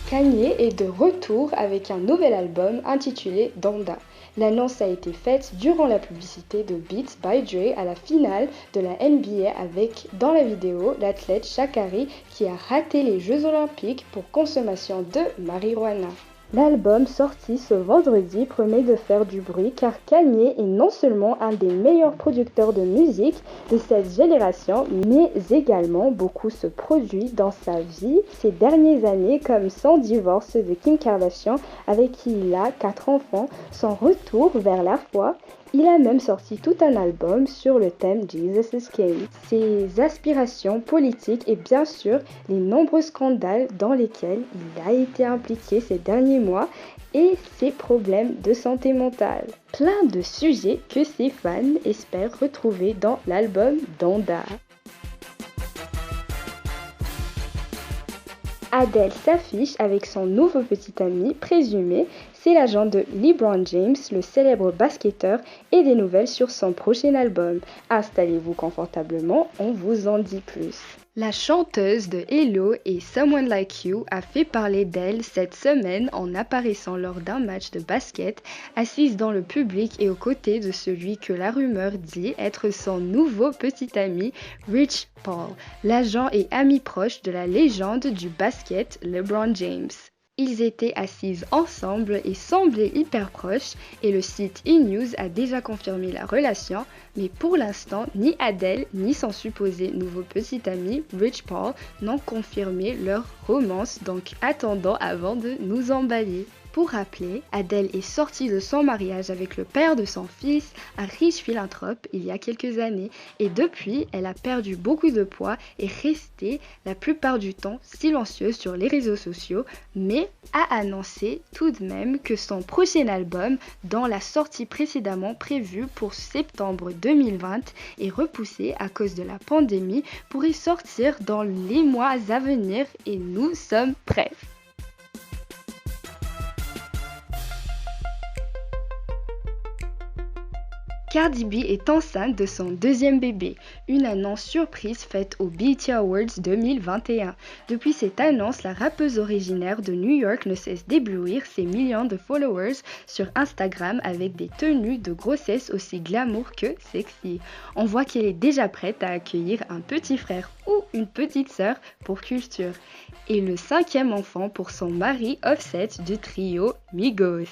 Kanye est de retour avec un nouvel album intitulé Donda. L'annonce a été faite durant la publicité de Beats by Dre à la finale de la NBA avec, dans la vidéo, l'athlète Sha'Carri qui a raté les Jeux Olympiques pour consommation de marijuana. L'album sorti ce vendredi promet de faire du bruit car Kanye est non seulement un des meilleurs producteurs de musique de cette génération, mais également beaucoup se produit dans sa vie ces dernières années comme son divorce de Kim Kardashian avec qui il a 4 enfants, son retour vers la foi. Il a même sorti tout un album sur le thème Jesus is King. Ses aspirations politiques et bien sûr les nombreux scandales dans lesquels il a été impliqué ces derniers mois et ses problèmes de santé mentale. Plein de sujets que ses fans espèrent retrouver dans l'album Donda. Adele s'affiche avec son nouveau petit ami présumé, c'est l'agent de LeBron James, le célèbre basketteur, et des nouvelles sur son prochain album. Installez-vous confortablement, on vous en dit plus. La chanteuse de Hello et Someone Like You a fait parler d'elle cette semaine en apparaissant lors d'un match de basket, assise dans le public et aux côtés de celui que la rumeur dit être son nouveau petit ami, Rich Paul, l'agent et ami proche de la légende du basket LeBron James. Ils étaient assises ensemble et semblaient hyper proches et le site E! News a déjà confirmé la relation, mais pour l'instant, ni Adele ni son supposé nouveau petit ami, Rich Paul, n'ont confirmé leur romance, donc attendons avant de nous emballer. Pour rappeler, Adele est sortie de son mariage avec le père de son fils, un riche philanthrope, il y a quelques années, et depuis, elle a perdu beaucoup de poids et resté la plupart du temps silencieuse sur les réseaux sociaux, mais a annoncé tout de même que son prochain album, dont la sortie précédemment prévue pour septembre 2020, est repoussé à cause de la pandémie, pourrait sortir dans les mois à venir et nous sommes prêts. Cardi B est enceinte de son deuxième bébé, une annonce surprise faite aux BET Awards 2021. Depuis cette annonce, la rappeuse originaire de New York ne cesse d'éblouir ses millions de followers sur Instagram avec des tenues de grossesse aussi glamour que sexy. On voit qu'elle est déjà prête à accueillir un petit frère ou une petite sœur pour culture. Et le 5e enfant pour son mari Offset du trio Migos.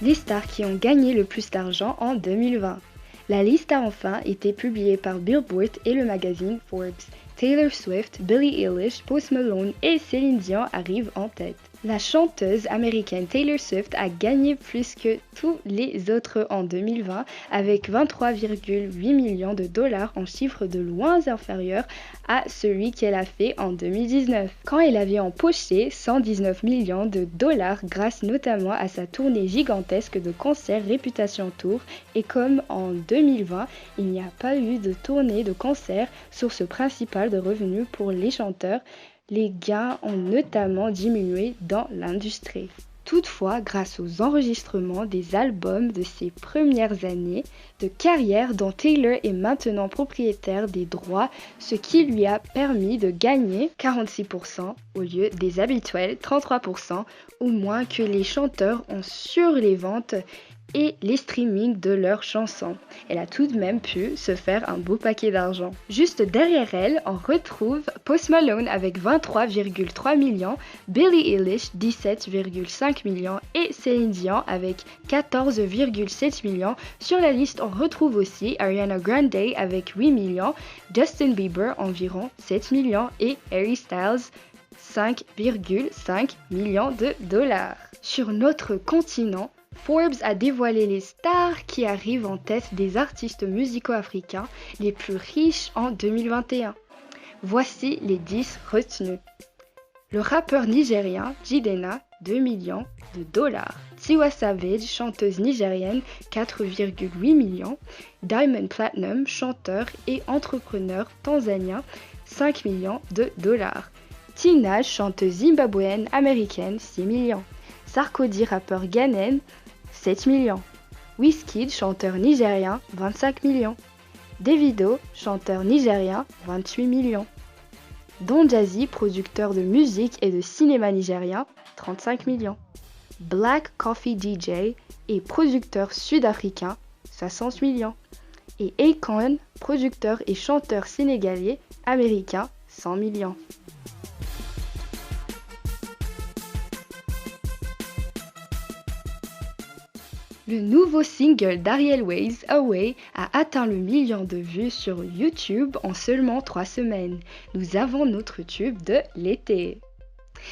Les stars qui ont gagné le plus d'argent en 2020. La liste a enfin été publiée par Billboard et le magazine Forbes. Taylor Swift, Billie Eilish, Post Malone et Céline Dion arrivent en tête. La chanteuse américaine Taylor Swift a gagné plus que tous les autres en 2020 avec 23,8 millions de dollars en chiffre de loin inférieur à celui qu'elle a fait en 2019, quand elle avait empoché 119 millions de dollars grâce notamment à sa tournée gigantesque de concerts Réputation Tour. Et comme en 2020, il n'y a pas eu de tournée de concerts, source principale de revenus pour les chanteurs, les gains ont notamment diminué dans l'industrie. Toutefois, grâce aux enregistrements des albums de ses premières années de carrière dont Taylor est maintenant propriétaire des droits, ce qui lui a permis de gagner 46% au lieu des habituels 33% ou moins que les chanteurs ont sur les ventes et les streamings de leurs chansons. Elle a tout de même pu se faire un beau paquet d'argent. Juste derrière elle, on retrouve Post Malone avec 23,3 millions, Billie Eilish 17,5 millions et Céline Dion avec 14,7 millions. Sur la liste, on retrouve aussi Ariana Grande avec 8 millions, Justin Bieber environ 7 millions et Harry Styles 5,5 millions de dollars. Sur notre continent, Forbes a dévoilé les stars qui arrivent en tête des artistes musicaux africains les plus riches en 2021. Voici les 10 retenus. Le rappeur nigérien Jidenna, 2 millions de dollars. Tiwa Savage, chanteuse nigérienne, 4,8 millions. Diamond Platnumz, chanteur et entrepreneur tanzanien, 5 millions de dollars. Tinashe, chanteuse zimbabwéenne américaine, 6 millions. Sarkodie, rappeur ghanéen, 7 millions. Wizkid, chanteur nigérien, 25 millions. Davido, chanteur nigérien, 28 millions. Don Jazzy, producteur de musique et de cinéma nigérien, 35 millions. Black Coffee DJ et producteur sud-africain, 60 millions. Et Akon, producteur et chanteur sénégalais américain, 100 millions. Le nouveau single d'Ariel Ways, Away, a atteint le million de vues sur YouTube en seulement 3 semaines. Nous avons notre tube de l'été.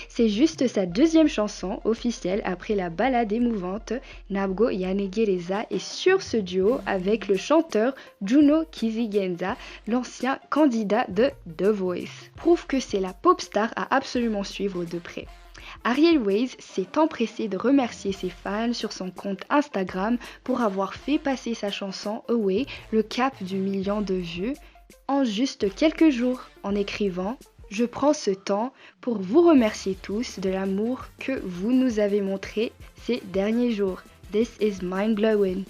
C'est juste sa deuxième chanson officielle après la ballade émouvante Nabgo Yanegereza et sur ce duo avec le chanteur Juno Kizigenza, l'ancien candidat de The Voice. Prouve que c'est la pop star à absolument suivre de près. Ariel Ways s'est empressé de remercier ses fans sur son compte Instagram pour avoir fait passer sa chanson Away, le cap du million de vues, en juste quelques jours, en écrivant « Je prends ce temps pour vous remercier tous de l'amour que vous nous avez montré ces derniers jours. This is mind-blowing. »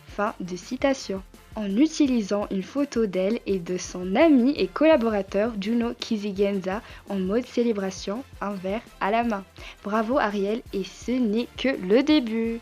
Fin de citation. En utilisant une photo d'elle et de son ami et collaborateur Juno Kizigenza en mode célébration, un verre à la main. Bravo Ariel et ce n'est que le début.